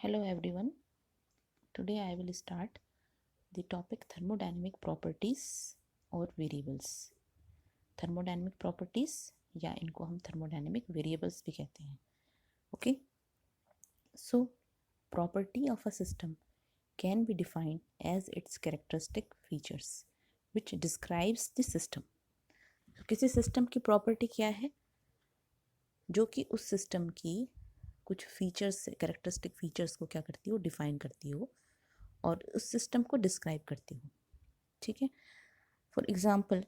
Hello everyone. Today I will start the topic thermodynamic properties और variables. Thermodynamic properties या इनको हम thermodynamic variables भी कहते हैं. Okay. So property of a system can be defined as its characteristic features which describes the system. तो किसी system की property क्या है जो कि उस system की कुछ फीचर्स कैरेक्टरिस्टिक फीचर्स को क्या करती हो डिफाइन करती हो और उस सिस्टम को डिस्क्राइब करती हो. ठीक है. फॉर एग्ज़ाम्पल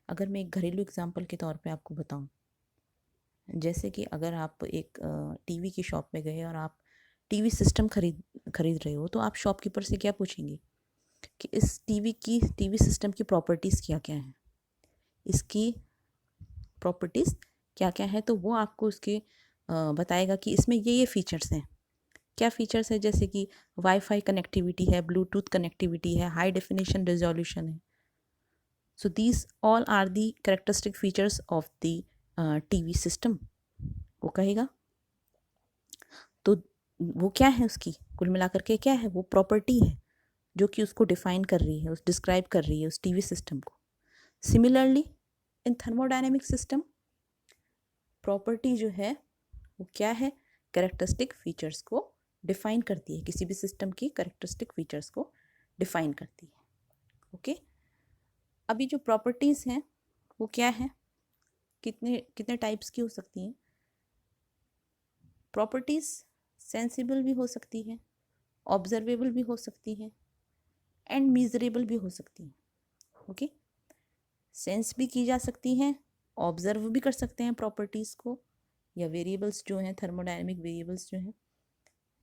अगर मैं एक घरेलू एग्जांपल के तौर पे आपको बताऊं, जैसे कि अगर आप एक टीवी की शॉप में गए और आप टीवी सिस्टम खरीद रहे हो, तो आप शॉपकीपर से क्या पूछेंगे कि इस टीवी सिस्टम की प्रॉपर्टीज़ क्या क्या हैं, इसकी प्रॉपर्टीज़ क्या क्या है. तो वो आपको उसके बताएगा कि इसमें ये फीचर्स हैं. क्या फीचर्स है? जैसे कि वाईफाई कनेक्टिविटी है, ब्लूटूथ कनेक्टिविटी है, हाई डेफिनेशन रेजोल्यूशन है. So these all are the characteristic features of the TV system, वो कहेगा. तो वो क्या है, उसकी कुल मिलाकर के क्या है, वो प्रॉपर्टी है जो कि उसको डिफाइन कर रही है, उस डिस्क्राइब कर रही है उस टीवी सिस्टम को. Similarly in thermodynamic system property जो है वो क्या है, कैरेक्टरिस्टिक फीचर्स को डिफाइन करती है, किसी भी सिस्टम की कैरेक्टरिस्टिक फीचर्स को डिफाइन करती है. ओके. अभी जो प्रॉपर्टीज़ हैं वो क्या है, कितने कितने टाइप्स की हो सकती हैं. प्रॉपर्टीज़ सेंसिबल भी हो सकती है, ऑब्जर्वेबल भी हो सकती है एंड मीजरेबल भी हो सकती हैं. ओके. सेंस भी की जा सकती हैं, ऑब्जर्व भी कर सकते हैं प्रॉपर्टीज़ को, या वेरिएबल्स जो हैं थर्मोडायनेमिक वेरिएबल्स जो हैं,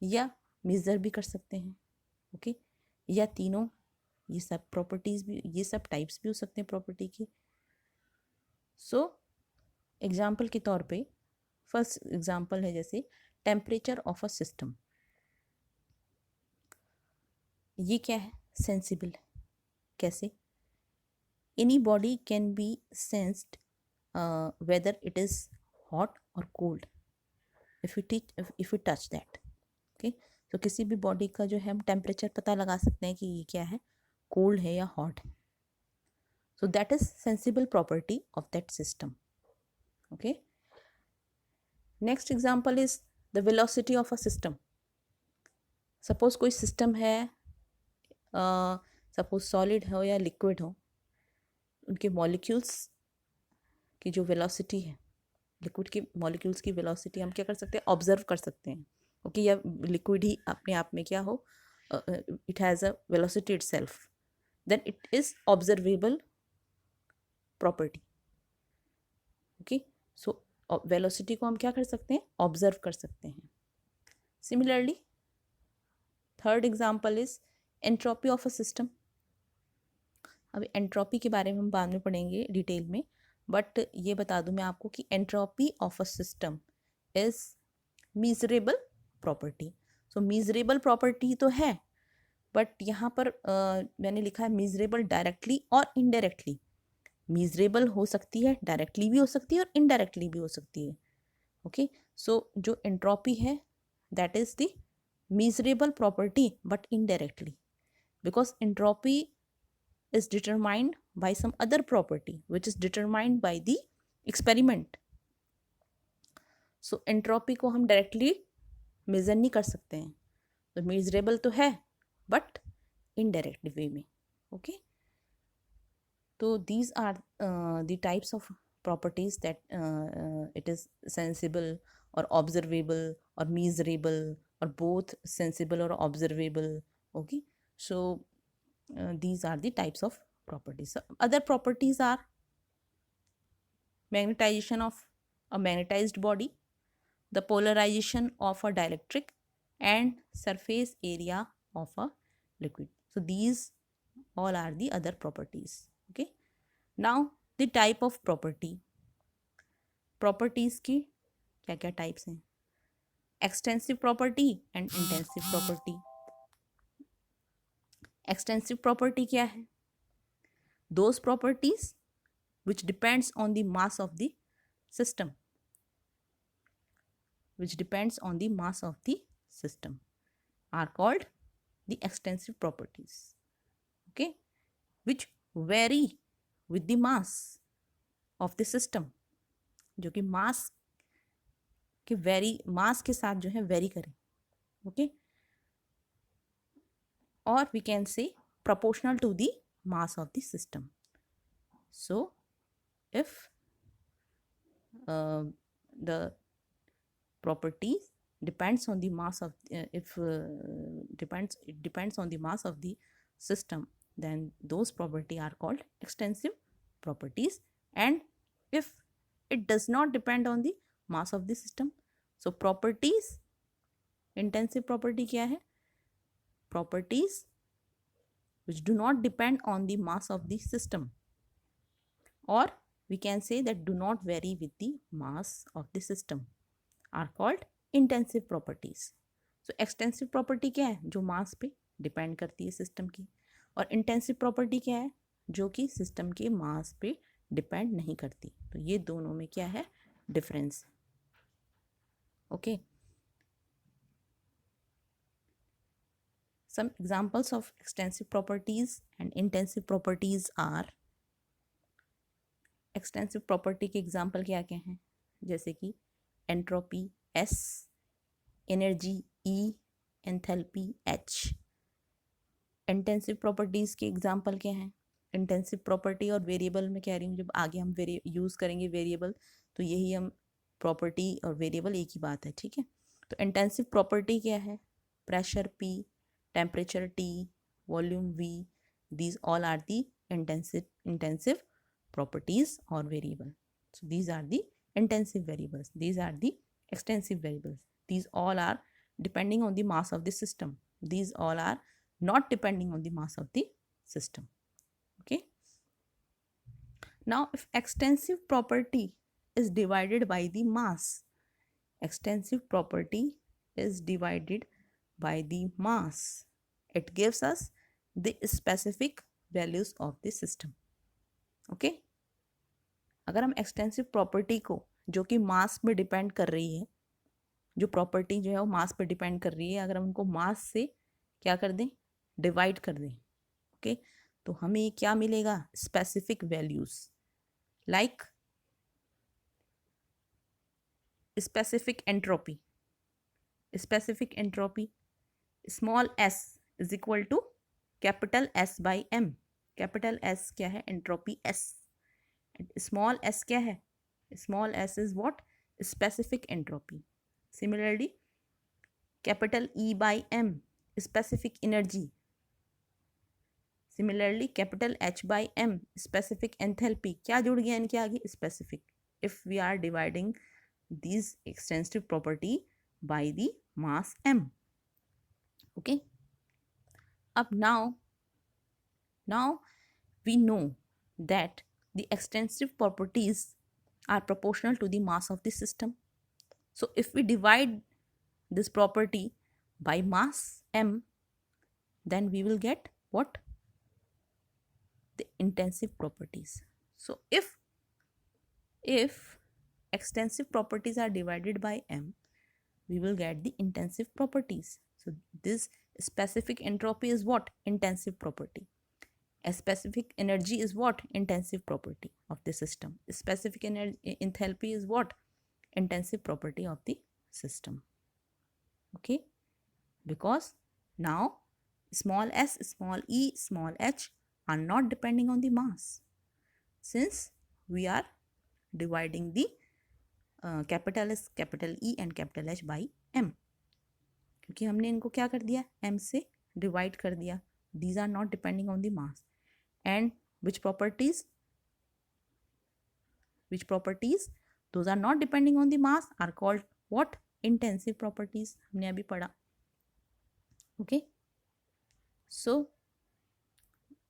या मेज़र भी कर सकते हैं. ओके. या तीनों, ये सब प्रॉपर्टीज़ भी, ये सब टाइप्स भी हो सकते हैं प्रॉपर्टी की. सो एग्जाम्पल के तौर पे फर्स्ट एग्जाम्पल है जैसे टेम्परेचर ऑफ अ सिस्टम. ये क्या है, सेंसिबल. कैसे? Anybody can be sensed whether it is hot or cold if you touch that. Okay. तो किसी भी बॉडी का जो है हम टेम्परेचर पता लगा सकते हैं कि ये क्या है, कोल्ड है या हॉट है. So that is sensible property of that system. Okay. Next example is the velocity of a system. Suppose कोई सिस्टम है, सपोज सॉलिड हो या लिक्विड हो, उनके मॉलिक्यूल्स की जो वेलोसिटी है, लिक्विड की मॉलिक्यूल्स की वेलोसिटी हम क्या कर सकते हैं, ऑब्जर्व कर सकते हैं. ओके. या लिक्विड ही अपने आप में क्या हो, it has a velocity itself, then it is observable property. Okay. So velocity को हम क्या कर सकते हैं, ऑब्जर्व कर सकते हैं. Similarly third example is entropy of a system. अभी एंट्रोपी के बारे में हम बाद में पढ़ेंगे डिटेल में, बट ये बता दूं मैं आपको कि entropy of a system is measurable property. So measurable property तो है, बट यहाँ पर मैंने लिखा है मीजरेबल डायरेक्टली और इनडायरेक्टली. मीजरेबल हो सकती है, डायरेक्टली भी हो सकती है और इनडायरेक्टली भी हो सकती है. ओके. सो जो एंट्रोपी है that is the measurable property but indirectly, because entropy is determined by some other property which is determined by the experiment. So entropy को हम directly measure नहीं कर सकते हैं, तो measurable तो है but indirect way में. okay. So these are the types of properties that it is sensible or observable or measurable or both sensible or observable. Okay. So these are the types of properties. So other properties are magnetization of a magnetized body, the polarization of a dielectric, and surface area of a liquid. So these all are the other properties. Okay. Now the type of property. Properties की क्या क्या types हैं? Extensive property and intensive property. Extensive property क्या है? Those properties which depends on the mass of the system. are called the extensive properties, okay, which vary with the mass of the system, जो कि मास के साथ जो है very करें, okay, or we can say proportional to the mass of the system. So if the properties depends on the mass of it depends on the mass of the system, then those property are called extensive properties. And if it does not depend on the mass of the system, so properties, intensive property क्या है? Properties which do not depend on the mass of the system, or we can say that do not vary with the mass of the system, are called intensive properties. So extensive property क्या है? जो मास पे depend करती है system की, और intensive property क्या है? जो कि सिस्टम के मास पे डिपेंड नहीं करती. तो ये दोनों में क्या है? Difference. Okay. Some examples of extensive properties and intensive properties are, extensive property के एग्जाम्पल क्या क्या हैं? जैसे कि entropy S, energy E, enthalpy H. Intensive properties के एग्जाम्पल क्या हैं? इंटेंसिव प्रॉपर्टी और वेरिएबल में कह रही हूँ, जब आगे हम यूज़ करेंगे वेरिएबल, तो यही हम प्रॉपर्टी और वेरिएबल एक ही बात है, ठीक है. तो इंटेंसिव प्रॉपर्टी क्या है? Pressure P, temperature T, volume V, these all are the intensive properties or variable. So these are the intensive variables. These are the extensive variables. These all are depending on the mass of the system. These all are not depending on the mass of the system. Okay. Now, if extensive property is divided by the mass, extensive property is divided by the mass, it gives us the specific values of the system. Okay. अगर हम extensive property को, जो कि मास पे depend कर रही है, जो प्रॉपर्टी जो है वो मास पे डिपेंड कर रही है, अगर हम उनको मास से क्या कर दें? डिवाइड कर दें, ओके, तो हमें क्या मिलेगा? Specific values. Like specific entropy. Specific entropy small s is equal to capital S by m. Capital S क्या है? Entropy S. स्मॉल s क्या है? Small s is what? Specific entropy. Similarly, capital E by m, specific energy. Similarly, capital H by m, specific enthalpy. क्या जुड़ गया इनके आगे? Specific. If we are dividing these extensive property by the mass m. Okay. Up now we know that the extensive properties are proportional to the mass of the system. So if we divide this property by mass m, then we will get what? The intensive properties. So if extensive properties are divided by m, we will get the intensive properties. So this specific entropy is what? Intensive property. A specific energy is what? Intensive property of the system. Specific enthalpy is what? Intensive property of the system. Okay, because now small s, small e, small h are not depending on the mass, since we are dividing the capital S, capital E and capital H by m. क्योंकि हमने इनको क्या कर दिया? m से divide कर दिया. These are not depending on the mass. And which properties? Those are not depending on the mass are called what? Intensive properties. हमने अभी पढ़ा. Okay. So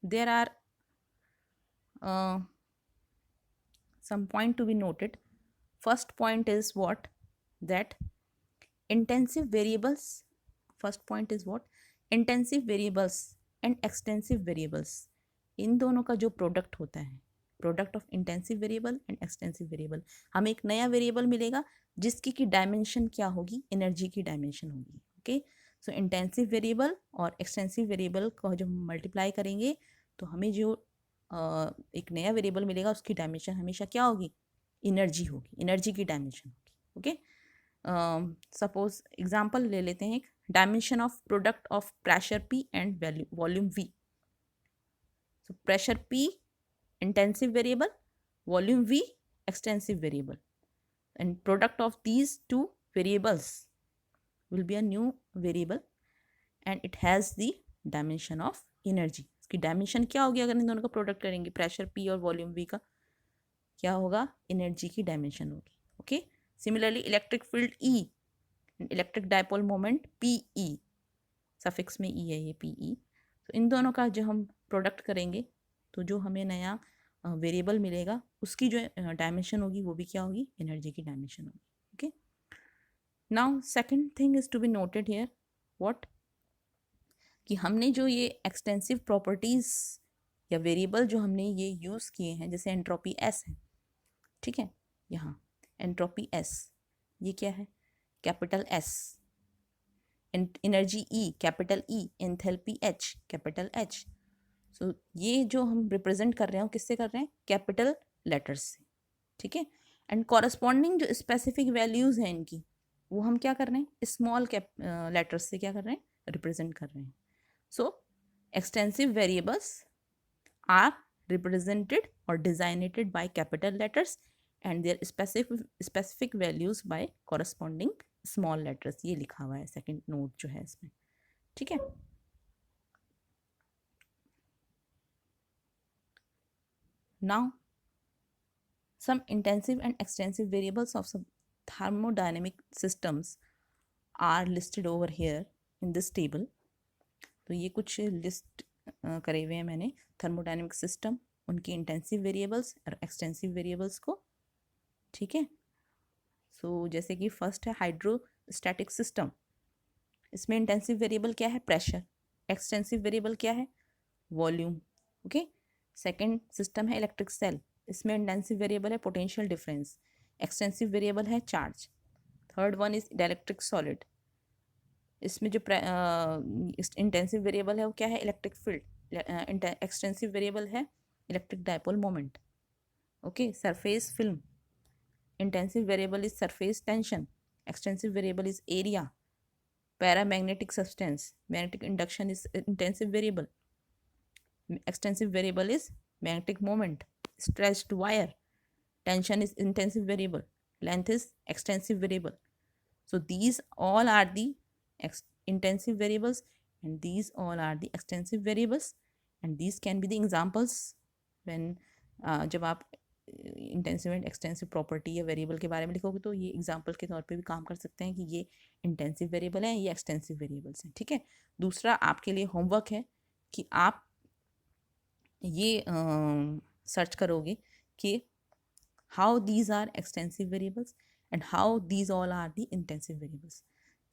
there are some point to be noted. First point is what? That intensive variables. First point is what? Intensive variables and extensive variables. इन दोनों का जो product होता है, product of intensive variable and extensive variable, हमें एक नया variable मिलेगा जिसकी की डायमेंशन क्या होगी? एनर्जी की डायमेंशन होगी. ओके, सो इंटेंसिव वेरिएबल और एक्सटेंसिव वेरिएबल को जब मल्टीप्लाई करेंगे तो हमें जो एक नया वेरिएबल मिलेगा उसकी डायमेंशन हमेशा क्या होगी, एनर्जी होगी, एनर्जी की डायमेंशन होगी। ओके, सपोज एग्जांपल ले लेते हैं, एक dimension of product of pressure P and volume we. So pressure P intensive variable, volume V extensive variable, and product of these two variables will be a new variable and it has the dimension of energy। इसकी dimension क्या होगी अगर इन दोनों का product करेंगे, pressure P और volume V का क्या होगा, एनर्जी की डायमेंशन होगी। Okay, similarly electric field E, electric dipole moment PE, suffix में E है ये PE। तो इन दोनों का जो हम प्रोडक्ट करेंगे तो जो हमें नया वेरिएबल मिलेगा उसकी जो डायमेंशन होगी वो भी क्या होगी, एनर्जी की डायमेंशन होगी। Okay, now second thing is to be noted here what, कि हमने जो ये एक्सटेंसिव प्रॉपर्टीज या वेरिएबल जो हमने ये यूज़ किए हैं, जैसे एंट्रोपी एस है, ठीक है, यहाँ एंट्रोपी एस ये क्या है, capital S, energy E capital E, enthalpy H capital H. So ये जो हम रिप्रेजेंट कर रहे हैं किससे कर रहे हैं, कैपिटल लेटर्स से, ठीक है। एंड कॉरस्पॉन्डिंग जो स्पेसिफिक वैल्यूज हैं इनकी वो हम क्या कर रहे हैं, स्मॉल लेटर्स से क्या कर रहे हैं, रिप्रेजेंट कर रहे हैं। So extensive variables are represented और designated by capital letters and their specific values by corresponding small letters. ये लिखा हुआ है सेकंड नोट जो है इसमें, ठीक है। Now, some intensive and extensive variables of some thermodynamic systems are listed over here in this table। तो ये कुछ लिस्ट करे हुए हैं मैंने थर्मोडायनेमिक सिस्टम, उनकी इंटेंसिव वेरिएबल्स और एक्सटेंसिव वेरिएबल्स को, ठीक है। सो जैसे कि फर्स्ट है हाइड्रोस्टैटिक सिस्टम, इसमें इंटेंसिव वेरिएबल क्या है, प्रेशर, एक्सटेंसिव वेरिएबल क्या है, वॉल्यूम। ओके, सेकेंड सिस्टम है इलेक्ट्रिक सेल, इसमें इंटेंसिव वेरिएबल है पोटेंशियल डिफरेंस, एक्सटेंसिव वेरिएबल है charge. Third one is dielectric solid, इसमें जो इंटेंसिव वेरिएबल है वो क्या है, इलेक्ट्रिक फील्ड, एक्सटेंसिव वेरिएबल है electric dipole moment. Okay, surface film, intensive variable is surface tension, extensive variable is area. Paramagnetic substance, magnetic induction is intensive variable, extensive variable is magnetic moment, stretched wire, tension is intensive variable, length is extensive variable। So these all are the intensive variables and these all are the extensive variables and these can be the examples when जब आप intensive and extensive property या variable के बारे में लिखोगे तो ये example के तौर पे भी काम कर सकते हैं कि ये इंटेंसिव वेरिएबल है, ये एक्सटेंसिव वेरिएबल्स हैं, ठीक है। दूसरा आपके लिए होमवर्क है कि आप ये सर्च करोगे कि how these are extensive variables and how these all are the intensive variables,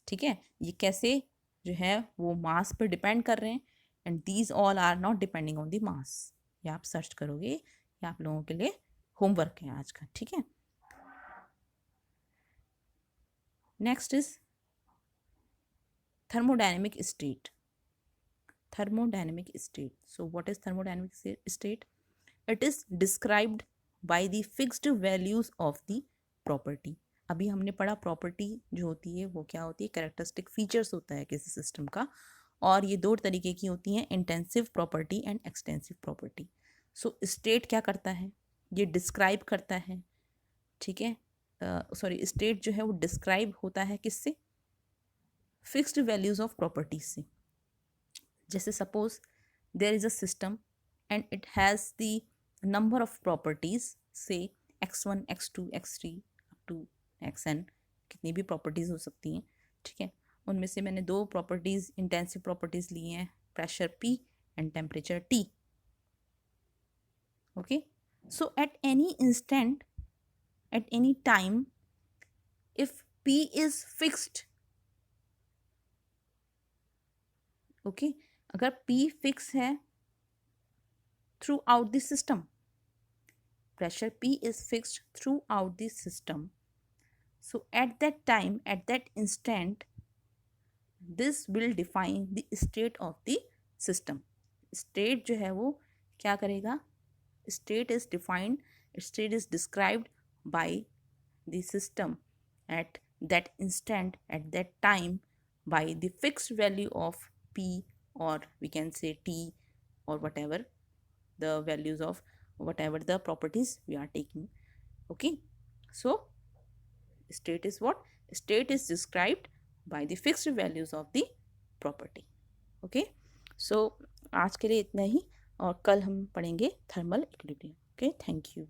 ठीक है। ये कैसे जो है वो मास पर डिपेंड कर रहे हैं and these all are not depending on the mass. ये आप सर्च करोगे, ये आप लोगों के लिए होमवर्क है आज का, ठीक है। Next is thermodynamic state। Thermodynamic state, so what is thermodynamic state? It is described by the fixed values of the property। अभी हमने पढ़ा प्रॉपर्टी जो होती है वो क्या होती है, कैरेक्टरिस्टिक फीचर्स होता है किसी सिस्टम का, और ये दो तरीके की होती हैं, intensive property and extensive property. So state क्या करता है, ये डिस्क्राइब करता है, ठीक है। सॉरी, स्टेट जो है वो डिस्क्राइब होता है किससे, फिक्स्ड वैल्यूज ऑफ प्रॉपर्टीज से। जैसे suppose there is a system and it has the number of properties say x1 x2 x3 up to xn, कितनी भी प्रॉपर्टीज हो सकती हैं, ठीक है। उनमें से मैंने दो प्रॉपर्टीज इंटेंसिव प्रॉपर्टीज ली हैं, pressure P and temperature T। Okay, so at any instant, at any time, if P is fixed, okay, अगर P फिक्स है through out the system, pressure P is fixed throughout the system, so at that time, at that instant, this will define the state of the system. State जो है वो क्या करेगा, state is defined, state is described by the system at that instant, at that time, by the fixed value of p, or we can say t, or whatever the values of whatever the properties we are taking. Okay, so state is what? State is described by the fixed values of the property. Okay, so आज के लिए इतना ही, और कल हम पढ़ेंगे thermal equilibrium. Okay, thank you.